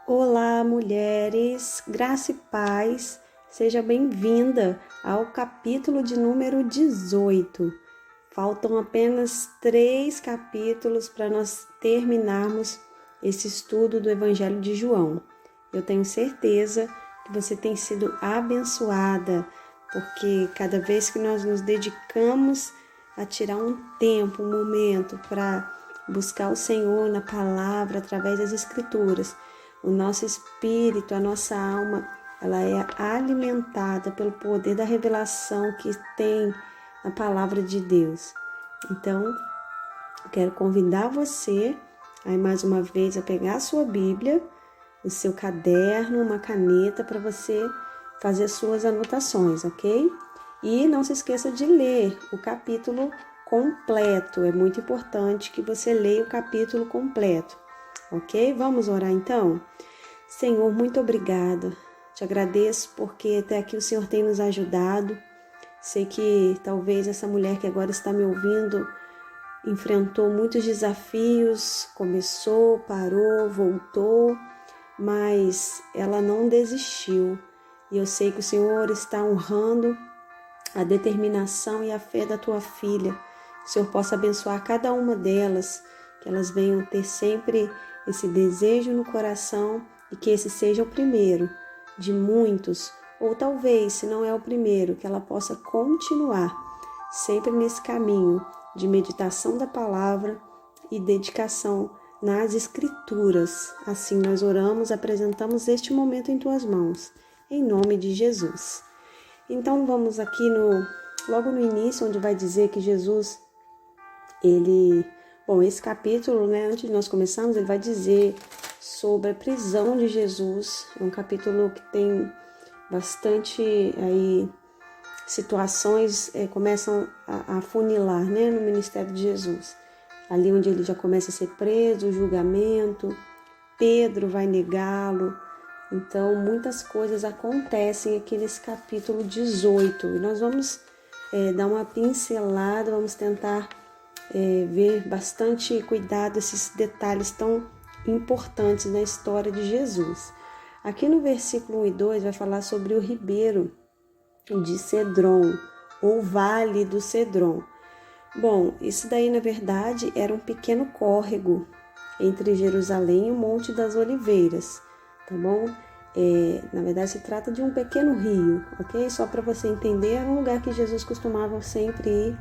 Olá, mulheres, graça e paz, seja bem-vinda ao capítulo de número 18. Faltam apenas 3 capítulos para nós terminarmos esse estudo do Evangelho de João. Eu tenho certeza que você tem sido abençoada, porque cada vez que nós nos dedicamos a tirar um tempo, um momento para buscar o Senhor na palavra, através das Escrituras, o nosso espírito, a nossa alma, ela é alimentada pelo poder da revelação que tem na palavra de Deus. Então, eu quero convidar você, aí mais uma vez, a pegar a sua Bíblia, o seu caderno, uma caneta para você fazer suas anotações, ok? E não se esqueça de ler o capítulo completo. É muito importante que você leia o capítulo completo, ok? Vamos orar então? Senhor, muito obrigada. Te agradeço porque até aqui o Senhor tem nos ajudado. Sei que talvez essa mulher que agora está me ouvindo enfrentou muitos desafios, começou, parou, voltou, mas ela não desistiu. E eu sei que o Senhor está honrando a determinação e a fé da tua filha. Que o Senhor possa abençoar cada uma delas, que elas venham ter sempre esse desejo no coração e que esse seja o primeiro de muitos, ou talvez, se não é o primeiro, que ela possa continuar sempre nesse caminho de meditação da palavra e dedicação nas Escrituras. Assim nós oramos, apresentamos este momento em tuas mãos, em nome de Jesus. Então vamos aqui logo no início, onde vai dizer que Jesus, esse capítulo, antes de nós começarmos, ele vai dizer sobre a prisão de Jesus. É um capítulo que tem bastante aí situações, começam a afunilar, no ministério de Jesus. Ali onde ele já começa a ser preso, o julgamento, Pedro vai negá-lo. Então, muitas coisas acontecem aqui nesse capítulo 18. E nós vamos dar uma pincelada, vamos tentar ver bastante cuidado esses detalhes tão importantes na história de Jesus. Aqui no versículo 1 e 2 vai falar sobre o ribeiro de Cedron, ou Vale do Cedron. Bom, isso daí na verdade era um pequeno córrego entre Jerusalém e o Monte das Oliveiras, tá bom? Na verdade se trata de um pequeno rio, ok? Só para você entender, era um lugar que Jesus costumava sempre ir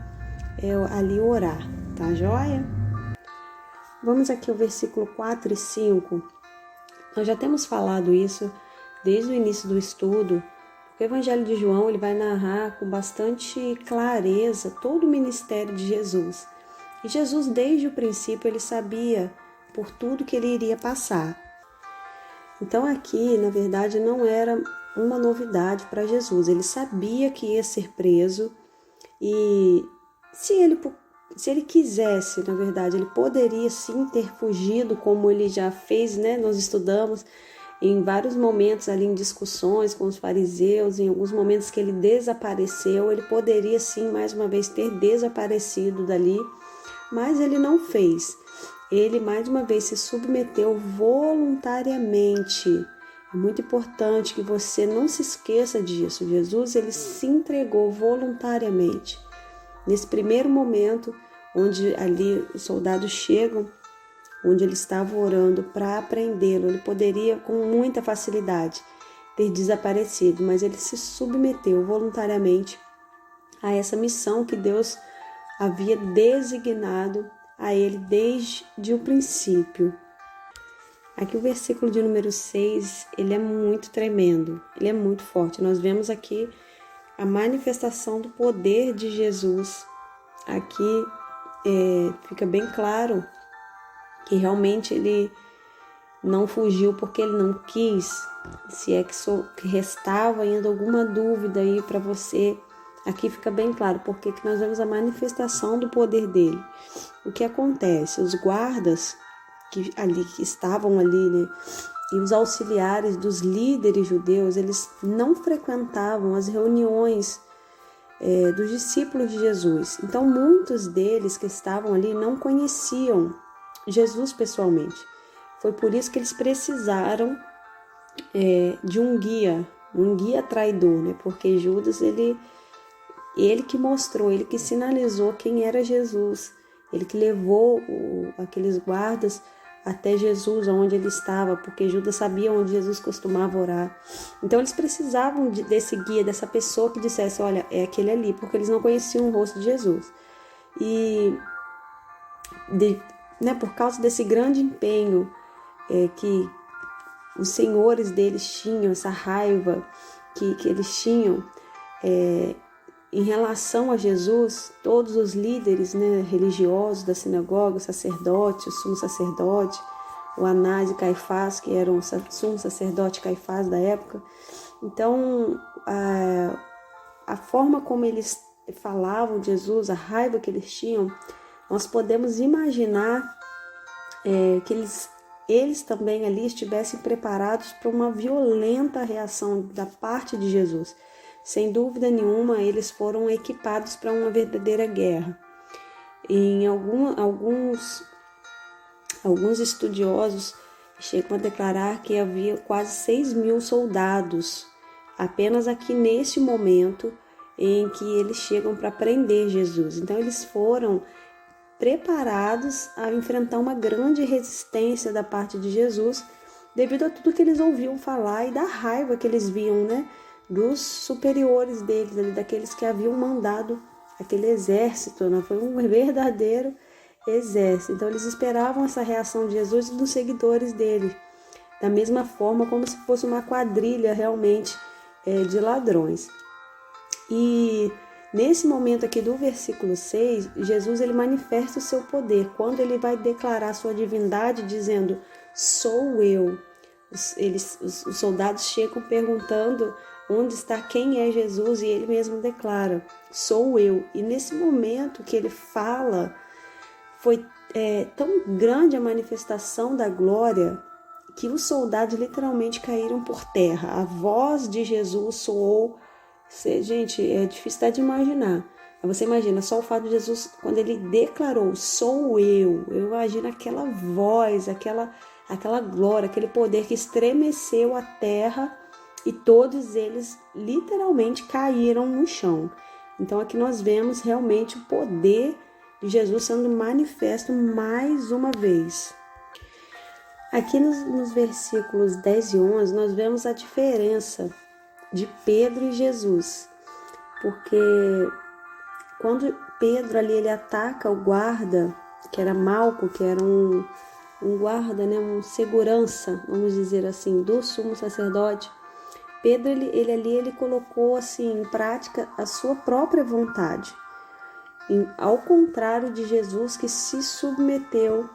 ali orar, tá joia? Vamos aqui ao versículo 4 e 5. Nós já temos falado isso desde o início do estudo. O Evangelho de João ele vai narrar com bastante clareza todo o ministério de Jesus. E Jesus, desde o princípio, ele sabia por tudo que ele iria passar. Então aqui, na verdade, não era uma novidade para Jesus. Ele sabia que ia ser preso e se ele quisesse, na verdade, ele poderia sim ter fugido, como ele já fez, Nós estudamos em vários momentos ali em discussões com os fariseus, em alguns momentos que ele desapareceu, ele poderia sim, mais uma vez, ter desaparecido dali, mas ele não fez. Ele, mais uma vez, se submeteu voluntariamente. É muito importante que você não se esqueça disso. Jesus, ele se entregou voluntariamente. Nesse primeiro momento, onde ali os soldados chegam, onde ele estava orando para prendê-lo, ele poderia com muita facilidade ter desaparecido, mas ele se submeteu voluntariamente a essa missão que Deus havia designado a ele desde o princípio. Aqui o versículo de número 6, ele é muito tremendo, ele é muito forte. Nós vemos aqui a manifestação do poder de Jesus. Aqui fica bem claro que realmente ele não fugiu porque ele não quis. Se é que restava ainda alguma dúvida aí para você, aqui fica bem claro porque que nós vemos a manifestação do poder dele. O que acontece? Os guardas que estavam ali, e os auxiliares dos líderes judeus, eles não frequentavam as reuniões dos discípulos de Jesus. Então, muitos deles que estavam ali não conheciam Jesus pessoalmente. Foi por isso que eles precisaram de um guia traidor, né? Porque Judas, ele que mostrou, ele que sinalizou quem era Jesus, ele que levou aqueles guardas até Jesus, onde ele estava, porque Judas sabia onde Jesus costumava orar. Então eles precisavam desse guia, dessa pessoa que dissesse, olha, é aquele ali, porque eles não conheciam o rosto de Jesus. E por causa desse grande empenho que os senhores deles tinham, essa raiva que eles tinham em relação a Jesus, todos os líderes, né, religiosos da sinagoga, o sacerdote, o sumo sacerdote, o Anás e Caifás, que eram o sumo sacerdote e Caifás da época. Então, a forma como eles falavam de Jesus, a raiva que eles tinham, nós podemos imaginar que eles também ali estivessem preparados para uma violenta reação da parte de Jesus. Sem dúvida nenhuma, eles foram equipados para uma verdadeira guerra. Em alguns estudiosos chegam a declarar que havia quase 6.000 soldados, apenas aqui nesse momento em que eles chegam para prender Jesus. Então, eles foram preparados a enfrentar uma grande resistência da parte de Jesus, devido a tudo que eles ouviam falar e da raiva que eles viam, né, dos superiores deles, daqueles que haviam mandado aquele exército, né? Foi um verdadeiro exército. Então eles esperavam essa reação de Jesus e dos seguidores dele, da mesma forma como se fosse uma quadrilha realmente de ladrões. E nesse momento aqui do versículo 6, Jesus ele manifesta o seu poder, quando ele vai declarar sua divindade dizendo, sou eu. Os soldados chegam perguntando onde está, quem é Jesus, e ele mesmo declara, sou eu. E nesse momento que ele fala, foi tão grande a manifestação da glória que os soldados literalmente caíram por terra. A voz de Jesus soou. Gente, é difícil até de imaginar. Você imagina só o fato de Jesus, quando ele declarou, sou eu imagino aquela voz, aquela glória, aquele poder que estremeceu a terra e todos eles literalmente caíram no chão. Então aqui nós vemos realmente o poder de Jesus sendo manifesto mais uma vez. Aqui nos versículos 10 e 11 nós vemos a diferença de Pedro e Jesus, porque quando Pedro ali ele ataca o guarda, que era Malco, que era um guarda, né, um segurança, vamos dizer assim, do sumo sacerdote, Pedro ele colocou assim em prática a sua própria vontade, ao contrário de Jesus, que se submeteu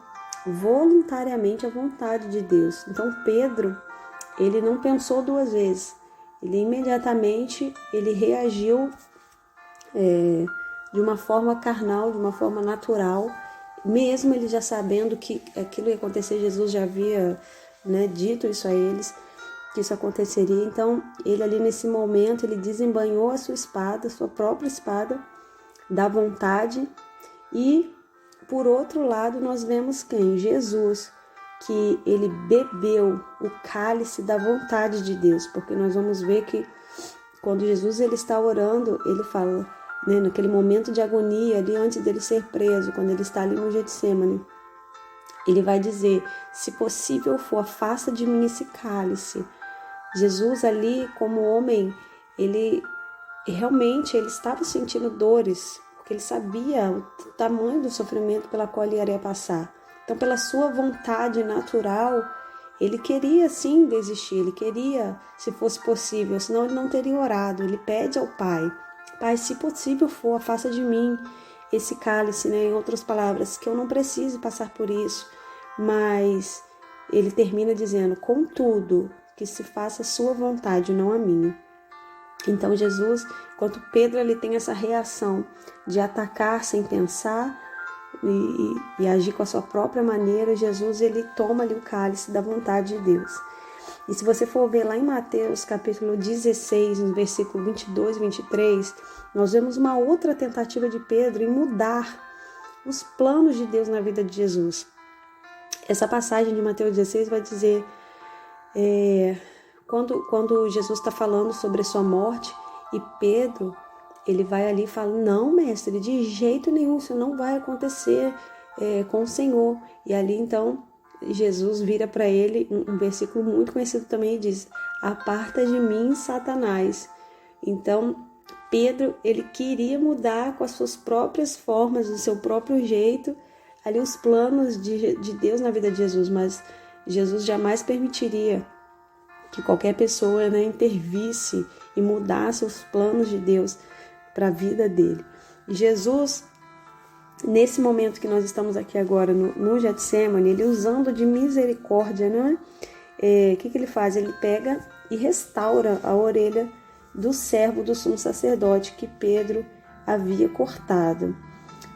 voluntariamente à vontade de Deus. Então Pedro ele não pensou duas vezes, ele imediatamente ele reagiu de uma forma carnal, de uma forma natural, mesmo ele já sabendo que aquilo ia acontecer. Jesus já havia, né, dito isso a eles, que isso aconteceria. Então ele ali nesse momento ele desembainhou a sua espada, sua própria espada da vontade. E por outro lado nós vemos quem? Jesus, que ele bebeu o cálice da vontade de Deus, porque nós vamos ver que quando Jesus ele está orando, ele fala, né, naquele momento de agonia ali antes dele ser preso, quando ele está ali no Getsêmani, ele vai dizer, se possível for, afasta de mim esse cálice. Jesus ali como homem, ele realmente ele estava sentindo dores, porque ele sabia o tamanho do sofrimento pela qual ele iria passar. Então, pela sua vontade natural, ele queria sim desistir, ele queria, se fosse possível, senão ele não teria orado. Ele pede ao Pai, Pai, se possível for, afasta de mim esse cálice, né? Em outras palavras, que eu não precise passar por isso. Mas ele termina dizendo, contudo, que se faça a sua vontade, não a minha. Então Jesus, enquanto Pedro ele tem essa reação de atacar sem pensar e agir com a sua própria maneira, Jesus ele toma ali o cálice da vontade de Deus. E se você for ver lá em Mateus capítulo 16, no versículo 22 e 23, nós vemos uma outra tentativa de Pedro em mudar os planos de Deus na vida de Jesus. Essa passagem de Mateus 16 vai dizer, quando Jesus está falando sobre a sua morte, e Pedro, ele vai ali e fala, não, mestre, de jeito nenhum, isso não vai acontecer com o Senhor. E ali, então, Jesus vira para ele, um versículo muito conhecido também, e diz, aparta de mim, Satanás. Então, Pedro, ele queria mudar com as suas próprias formas, do seu próprio jeito, ali os planos de Deus na vida de Jesus, mas Jesus jamais permitiria que qualquer pessoa, né, intervisse e mudasse os planos de Deus para a vida dele. E Jesus, nesse momento que nós estamos aqui agora no Getsemane, ele usando de misericórdia, né? Que ele faz? Ele pega e restaura a orelha do servo do sumo sacerdote que Pedro havia cortado.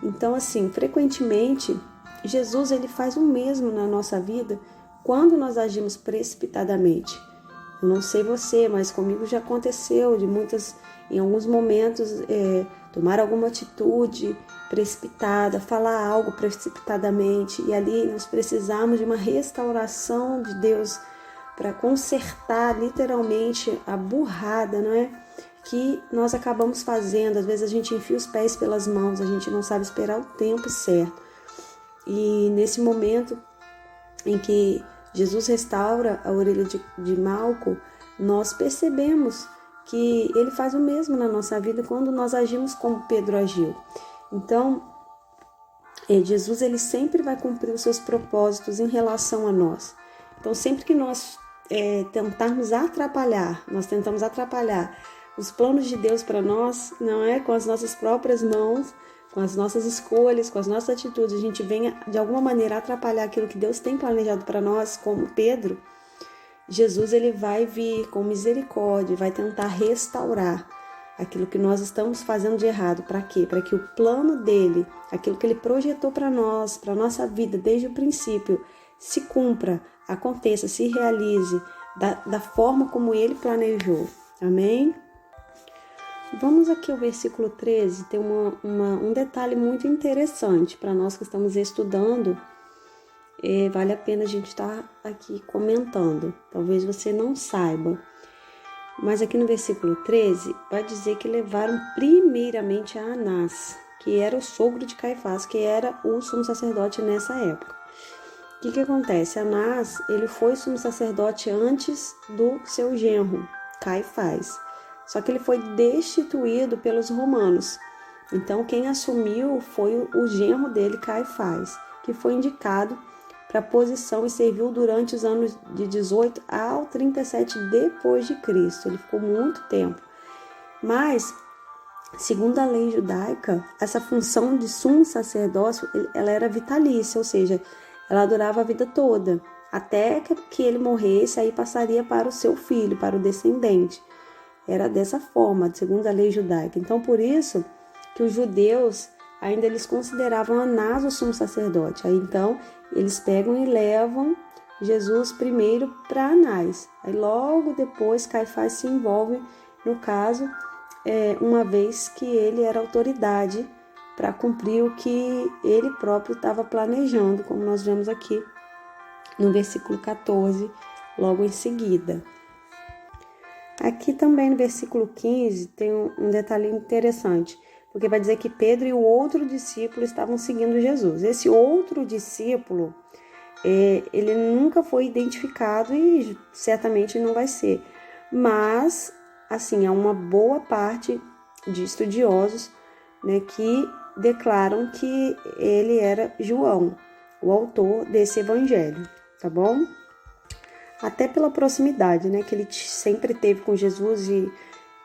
Então, assim, frequentemente, Jesus ele faz o mesmo na nossa vida quando nós agimos precipitadamente. Eu não sei você, mas comigo já aconteceu em alguns momentos, tomar alguma atitude precipitada, falar algo precipitadamente, e ali nós precisamos de uma restauração de Deus para consertar literalmente a burrada, não é? Que nós acabamos fazendo. Às vezes a gente enfia os pés pelas mãos, a gente não sabe esperar o tempo certo. E nesse momento em que Jesus restaura a orelha de Malco, nós percebemos que ele faz o mesmo na nossa vida quando nós agimos como Pedro agiu. Então, Jesus ele sempre vai cumprir os seus propósitos em relação a nós. Então, sempre que nós tentamos atrapalhar os planos de Deus para nós, não é com as nossas próprias mãos, com as nossas escolhas, com as nossas atitudes, a gente venha de alguma maneira atrapalhar aquilo que Deus tem planejado para nós, como Pedro, Jesus ele vai vir com misericórdia, vai tentar restaurar aquilo que nós estamos fazendo de errado. Para quê? Para que o plano dele, aquilo que ele projetou para nós, para a nossa vida desde o princípio, se cumpra, aconteça, se realize da forma como ele planejou. Amém? Vamos aqui ao versículo 13, tem um detalhe muito interessante para nós que estamos estudando. Vale a pena a gente estar aqui comentando. Talvez você não saiba. Mas aqui no versículo 13, vai dizer que levaram primeiramente a Anás, que era o sogro de Caifás, que era o sumo sacerdote nessa época. O que acontece? Anás, ele foi sumo sacerdote antes do seu genro, Caifás. Só que ele foi destituído pelos romanos. Então, quem assumiu foi o genro dele, Caifás, que foi indicado para a posição e serviu durante os anos de 18 ao 37 depois de Cristo. Ele ficou muito tempo. Mas, segundo a lei judaica, essa função de sumo sacerdócio, ela era vitalícia, ou seja, ela durava a vida toda. Até que ele morresse, aí passaria para o seu filho, para o descendente. Era dessa forma, segundo a lei judaica. Então, por isso que os judeus ainda eles consideravam Anás o sumo sacerdote. Aí, então, eles pegam e levam Jesus primeiro para Anás. Aí, logo depois, Caifás se envolve no caso, uma vez que ele era autoridade para cumprir o que ele próprio estava planejando, como nós vemos aqui no versículo 14, logo em seguida. Aqui também no versículo 15 tem um detalhe interessante, porque vai dizer que Pedro e o outro discípulo estavam seguindo Jesus. Esse outro discípulo, ele nunca foi identificado e certamente não vai ser. Mas, assim, há uma boa parte de estudiosos, né, que declaram que ele era João, o autor desse evangelho, tá bom? Até pela proximidade, né, que ele sempre teve com Jesus. E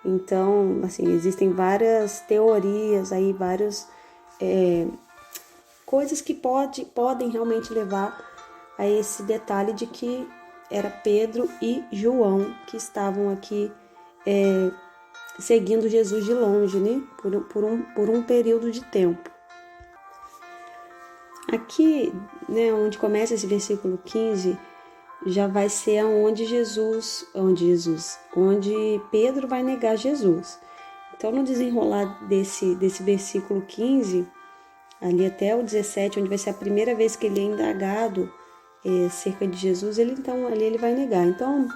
então, assim, existem várias teorias aí, várias coisas que podem realmente levar a esse detalhe de que era Pedro e João que estavam aqui seguindo Jesus de longe, né, por um período de tempo. Aqui, né, onde começa esse versículo 15, já vai ser onde Pedro vai negar Jesus. Então, no desenrolar desse versículo 15, ali até o 17, onde vai ser a primeira vez que ele é indagado acerca de Jesus, ali ele vai negar. Então,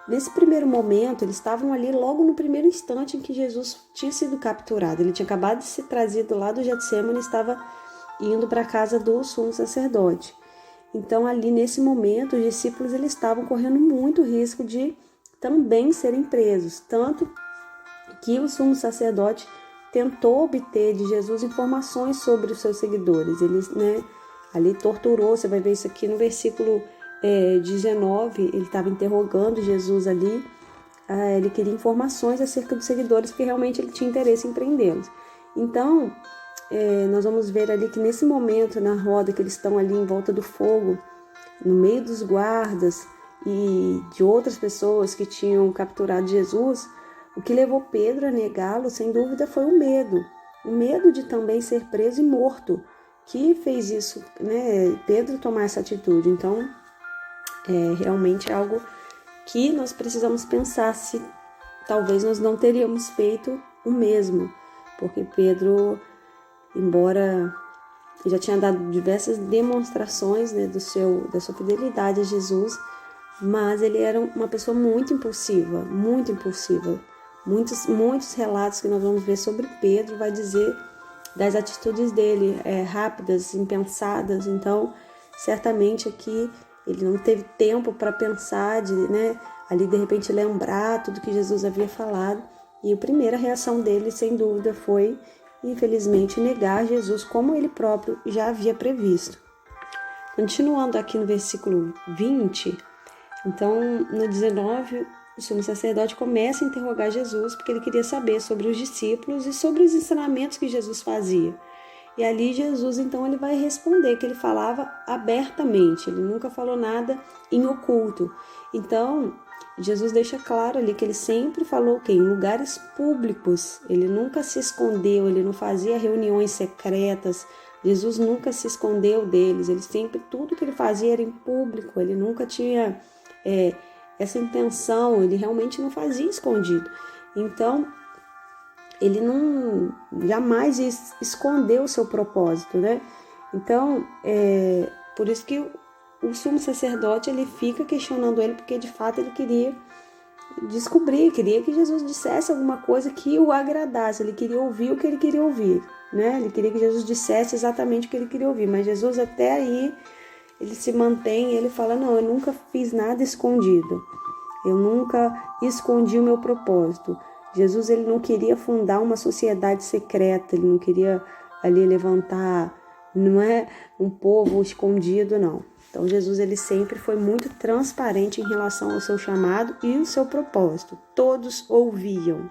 nesse primeiro momento, eles estavam ali logo no primeiro instante em que Jesus tinha sido capturado. Ele tinha acabado de ser trazido lá do Getsêmani e estava indo para a casa do sumo sacerdote. Então, ali nesse momento, os discípulos eles estavam correndo muito risco de também serem presos. Tanto que o sumo sacerdote tentou obter de Jesus informações sobre os seus seguidores. Ele, ali torturou, você vai ver isso aqui no versículo 19, ele estava interrogando Jesus ali, ele queria informações acerca dos seguidores, porque realmente ele tinha interesse em prendê-los. Então, nós vamos ver ali que nesse momento, na roda que eles estão ali em volta do fogo, no meio dos guardas e de outras pessoas que tinham capturado Jesus, o que levou Pedro a negá-lo, sem dúvida, foi o medo de também ser preso e morto, que fez isso, Pedro tomar essa atitude. Então, realmente é algo que nós precisamos pensar se talvez nós não teríamos feito o mesmo, porque Pedro, embora já tinha dado diversas demonstrações da sua fidelidade a Jesus, mas ele era uma pessoa muito impulsiva, muito impulsiva. Muitos relatos que nós vamos ver sobre Pedro vai dizer das atitudes dele, rápidas, impensadas. Então, certamente aqui ele não teve tempo para pensar, ali de repente lembrar tudo que Jesus havia falado. E a primeira reação dele, sem dúvida, foi, infelizmente, negar Jesus como ele próprio já havia previsto. Continuando aqui no versículo 20, então no 19, o sumo sacerdote começa a interrogar Jesus porque ele queria saber sobre os discípulos e sobre os ensinamentos que Jesus fazia. E ali Jesus, então, ele vai responder que ele falava abertamente, ele nunca falou nada em oculto. Então, Jesus deixa claro ali que ele sempre falou em lugares públicos, ele nunca se escondeu, ele não fazia reuniões secretas, Jesus nunca se escondeu deles, ele sempre, tudo que ele fazia era em público, ele nunca tinha essa intenção, ele realmente não fazia escondido. Então, ele não jamais escondeu o seu propósito, Então, por isso que o sumo sacerdote ele fica questionando ele, porque de fato ele queria descobrir, queria que Jesus dissesse alguma coisa que o agradasse, ele queria ouvir o que ele queria ouvir, Ele queria que Jesus dissesse exatamente o que ele queria ouvir, mas Jesus até aí, ele se mantém, ele fala, não, eu nunca fiz nada escondido, eu nunca escondi o meu propósito. Jesus ele não queria fundar uma sociedade secreta, ele não queria ali levantar, não é um povo escondido, não. Então Jesus ele sempre foi muito transparente em relação ao seu chamado e o seu propósito. Todos ouviam.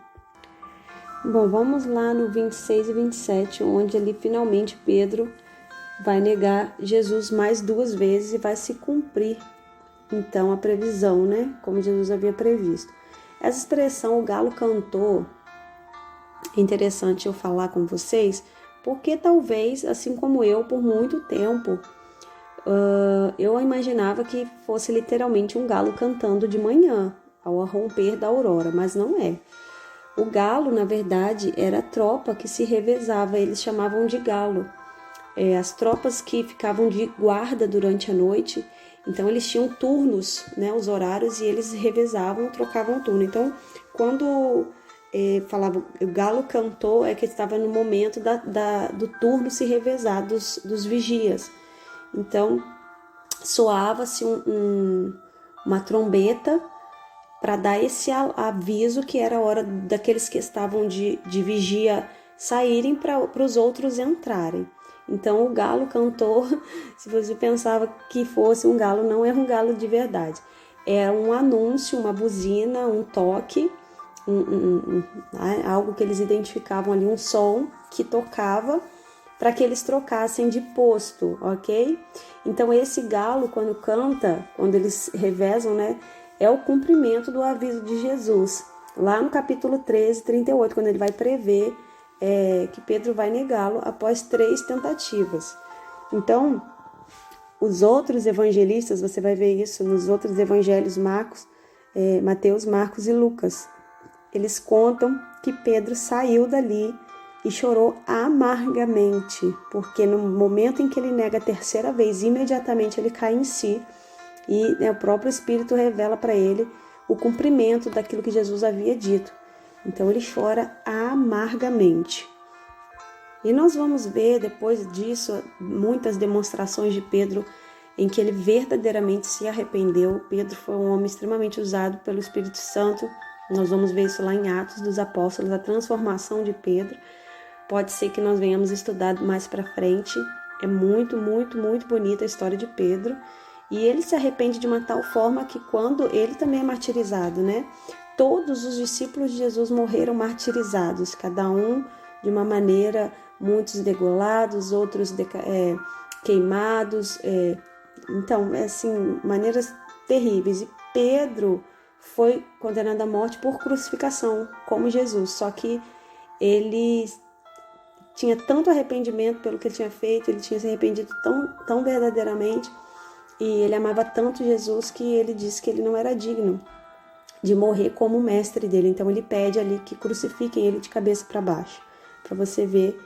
Bom, vamos lá no 26 e 27, onde ali finalmente Pedro vai negar Jesus mais 2 vezes e vai se cumprir então a previsão, como Jesus havia previsto. Essa expressão, o galo cantou, é interessante eu falar com vocês, porque talvez, assim como eu, por muito tempo, eu imaginava que fosse literalmente um galo cantando de manhã, ao romper da aurora, mas não é. O galo, na verdade, era a tropa que se revezava, eles chamavam de galo. As tropas que ficavam de guarda durante a noite, então eles tinham turnos, os horários, e eles revezavam, trocavam turno. Então, quando falava o galo cantou, é que estava no momento do turno se revezar dos vigias. Então, soava-se uma trombeta para dar esse aviso que era a hora daqueles que estavam de vigia saírem para os outros entrarem. Então o galo cantou, se você pensava que fosse um galo, não era um galo de verdade. Era um anúncio, uma buzina, um toque, algo que eles identificavam ali, um som que tocava para que eles trocassem de posto, ok? Então esse galo, quando canta, quando eles revezam, é o cumprimento do aviso de Jesus. Lá no capítulo 13, 38, quando ele vai prever que Pedro vai negá-lo após 3 tentativas. Então, os outros evangelistas, você vai ver isso nos outros evangelhos, Mateus, Marcos e Lucas. Eles contam que Pedro saiu dali e chorou amargamente, porque no momento em que ele nega a 3ª vez, imediatamente ele cai em si e o próprio Espírito revela para ele o cumprimento daquilo que Jesus havia dito. Então ele chora amargamente. E nós vamos ver depois disso muitas demonstrações de Pedro em que ele verdadeiramente se arrependeu. Pedro foi um homem extremamente usado pelo Espírito Santo. Nós vamos ver isso lá em Atos dos Apóstolos, a transformação de Pedro. Pode ser que nós venhamos estudar mais para frente. É muito, muito, muito bonita a história de Pedro. E ele se arrepende de uma tal forma que quando ele também é martirizado, né? Todos os discípulos de Jesus morreram martirizados, cada um de uma maneira, muitos degolados, outros queimados. Então, assim, maneiras terríveis. E Pedro foi condenado à morte por crucificação, como Jesus. Só que ele tinha tanto arrependimento pelo que ele tinha feito, ele tinha se arrependido tão verdadeiramente, e ele amava tanto Jesus que ele disse que ele não era digno de morrer como o mestre dele. Então ele pede ali que crucifiquem ele de cabeça para baixo, para você ver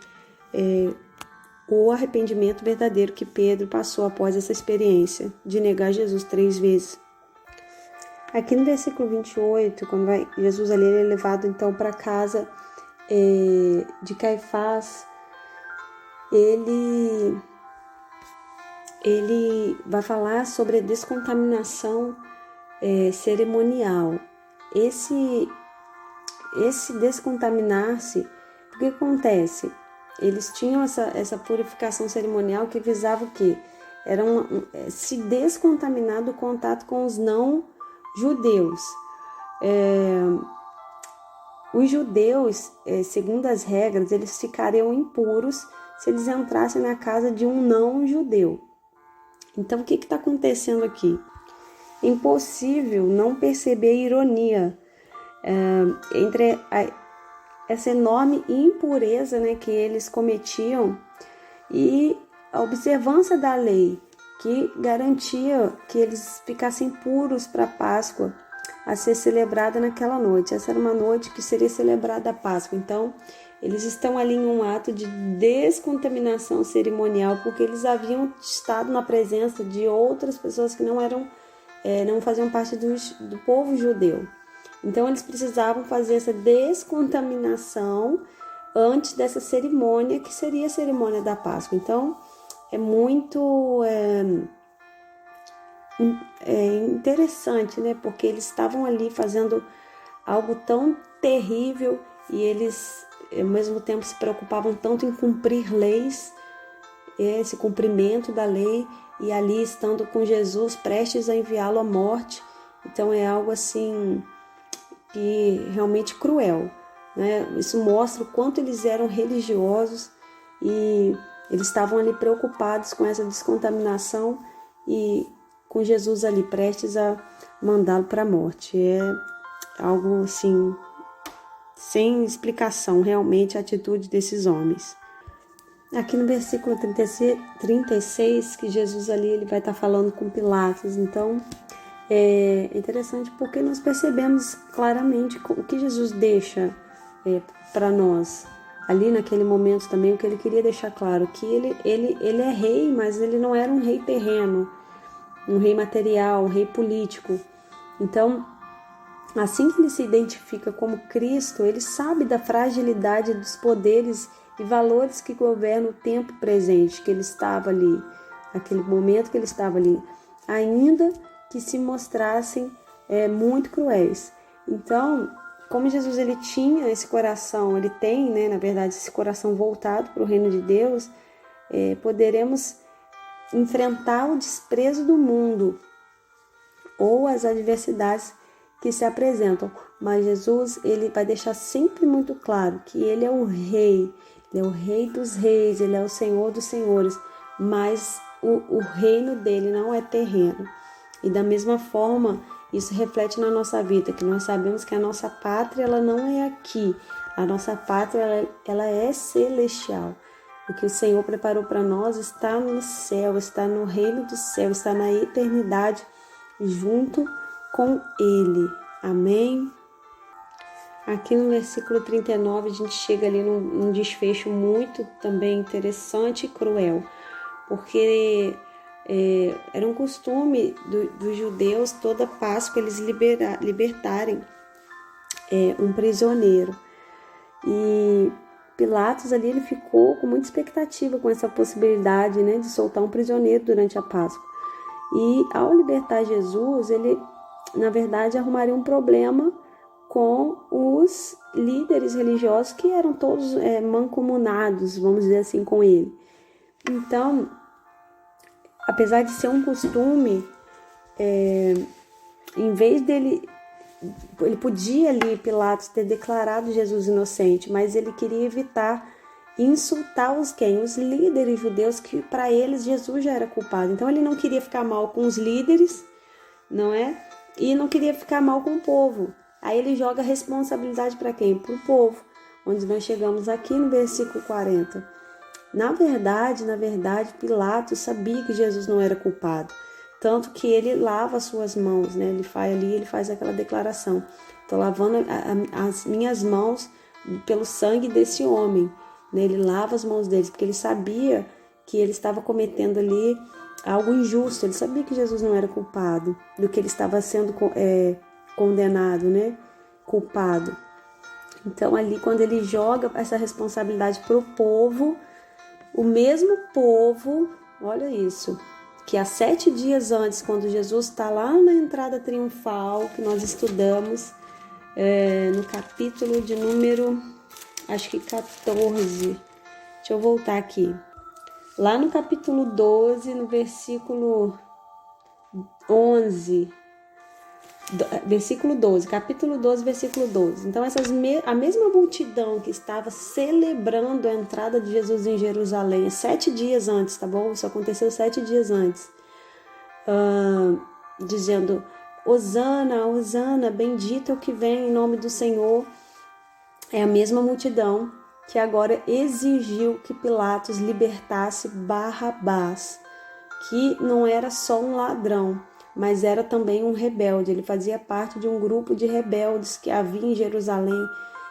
o arrependimento verdadeiro que Pedro passou após essa experiência de negar Jesus 3 vezes. Aqui no versículo 28, quando Jesus ali é levado então para casa de Caifás, ele vai falar sobre a descontaminação cerimonial. Esse descontaminar-se, o que acontece? Eles tinham essa purificação cerimonial que visava o quê? Era se descontaminar do contato com os não-judeus. Os judeus, segundo as regras, eles ficariam impuros se eles entrassem na casa de um não-judeu. Então, o que está acontecendo aqui? É impossível não perceber a ironia entre essa enorme impureza, né, que eles cometiam e a observância da lei, que garantia que eles ficassem puros para a Páscoa a ser celebrada naquela noite. Essa era uma noite que seria celebrada a Páscoa. Então, eles estão ali em um ato de descontaminação cerimonial, porque eles haviam estado na presença de outras pessoas que não faziam parte do povo judeu. Então, eles precisavam fazer essa descontaminação antes dessa cerimônia, que seria a cerimônia da Páscoa. Então, é muito interessante, né? Porque eles estavam ali fazendo algo tão terrível e eles, ao mesmo tempo, se preocupavam tanto em cumprir leis, esse cumprimento da lei, e ali estando com Jesus, prestes a enviá-lo à morte. Então, é algo assim que realmente cruel, né? Isso mostra o quanto eles eram religiosos e eles estavam ali preocupados com essa descontaminação e com Jesus ali prestes a mandá-lo para a morte. É algo assim, sem explicação, realmente, a atitude desses homens. Aqui no versículo 36, que Jesus ali ele vai estar falando com Pilatos. Então, é interessante porque nós percebemos claramente o que Jesus deixa para nós. Ali naquele momento também, o que ele queria deixar claro, que ele é rei, mas ele não era um rei terreno, um rei material, um rei político. Então, assim que ele se identifica como Cristo, ele sabe da fragilidade dos poderes e valores que governam o tempo presente, que ele estava ali, aquele momento que ele estava ali, ainda que se mostrassem muito cruéis. Então, como Jesus ele tinha esse coração, ele tem, né, na verdade, esse coração voltado para o reino de Deus, poderemos enfrentar o desprezo do mundo ou as adversidades que se apresentam. Mas Jesus ele vai deixar sempre muito claro que ele é o rei dos reis, ele é o Senhor dos senhores, mas o reino dele não é terreno. E da mesma forma, isso reflete na nossa vida, que nós sabemos que a nossa pátria ela não é aqui, a nossa pátria ela é celestial. O que o Senhor preparou para nós está no céu, está no reino do céu, está na eternidade junto com Ele. Amém? Aqui no versículo 39 a gente chega ali num desfecho muito também interessante e cruel, porque Era um costume dos judeus, toda Páscoa, eles libertarem um prisioneiro. E Pilatos ali, ele ficou com muita expectativa com essa possibilidade, né, de soltar um prisioneiro durante a Páscoa. E ao libertar Jesus, ele, na verdade, arrumaria um problema com os líderes religiosos que eram todos mancomunados, vamos dizer assim, com ele. Então, apesar de ser um costume, em vez dele, ele podia ali, Pilatos, ter declarado Jesus inocente, mas ele queria evitar insultar os líderes judeus, que para eles Jesus já era culpado. Então ele não queria ficar mal com os líderes, não é? E não queria ficar mal com o povo. Aí ele joga a responsabilidade para quem? Para o povo, onde nós chegamos aqui no versículo 40. Na verdade, Pilatos sabia que Jesus não era culpado, tanto que ele lava as suas mãos, né? Ele faz aquela declaração: estou lavando as minhas mãos pelo sangue desse homem. Ele lava as mãos deles, porque ele sabia que ele estava cometendo ali algo injusto. Ele sabia que Jesus não era culpado do que ele estava sendo condenado, né? Culpado. Então ali, quando ele joga essa responsabilidade para o povo, o mesmo povo, olha isso, que há 7 dias antes, quando Jesus está lá na entrada triunfal, que nós estudamos no capítulo de número, acho que 14, deixa eu voltar aqui, lá no capítulo 12, no versículo 11, versículo 12, capítulo 12, versículo 12. Então a mesma multidão que estava celebrando a entrada de Jesus em Jerusalém 7 dias antes, tá bom? Isso aconteceu 7 dias antes, dizendo: Hosana, Hosana, bendito é o que vem em nome do Senhor. É a mesma multidão que agora exigiu que Pilatos libertasse Barrabás, que não era só um ladrão, mas era também um rebelde. Ele fazia parte de um grupo de rebeldes que havia em Jerusalém,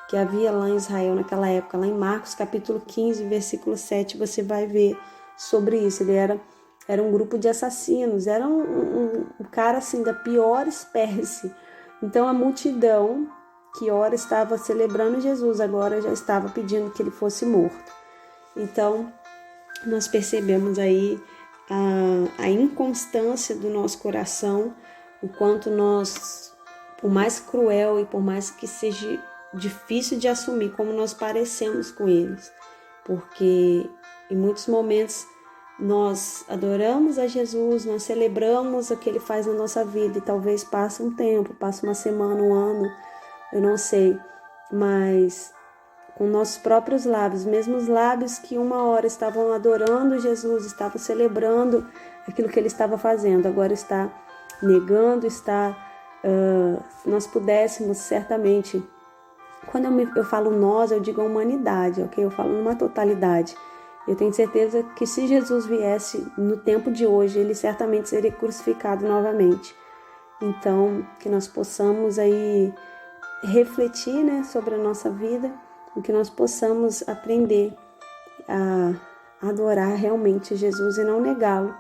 que havia lá em Israel naquela época. Lá em Marcos capítulo 15, versículo 7, você vai ver sobre isso. Ele era um grupo de assassinos, era um cara assim da pior espécie. Então a multidão, que ora estava celebrando Jesus, agora já estava pedindo que ele fosse morto. Então nós percebemos aí a inconstância do nosso coração, o quanto nós, por mais cruel e por mais que seja difícil de assumir, como nós parecemos com eles, porque em muitos momentos nós adoramos a Jesus, nós celebramos o que ele faz na nossa vida, e talvez passe um tempo, passe uma semana, um ano, eu não sei, mas com nossos próprios lábios, mesmos lábios que uma hora estavam adorando Jesus, estavam celebrando aquilo que ele estava fazendo, agora está negando, se nós pudéssemos certamente, quando eu falo nós, eu digo a humanidade, ok? Eu falo numa totalidade. Eu tenho certeza que se Jesus viesse no tempo de hoje, ele certamente seria crucificado novamente. Então, que nós possamos aí refletir, né, sobre a nossa vida, que nós possamos aprender a adorar realmente Jesus e não negá-lo,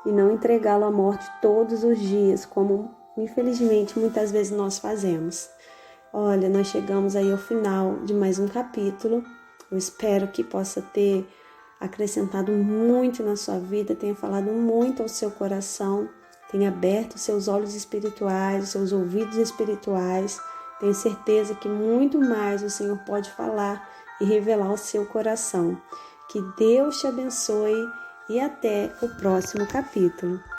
e não entregá-lo à morte todos os dias, como infelizmente muitas vezes nós fazemos. Olha, nós chegamos aí ao final de mais um capítulo. Eu espero que possa ter acrescentado muito na sua vida, tenha falado muito ao seu coração, tenha aberto seus olhos espirituais, seus ouvidos espirituais. Tenho certeza que muito mais o Senhor pode falar e revelar ao seu coração. Que Deus te abençoe e até o próximo capítulo.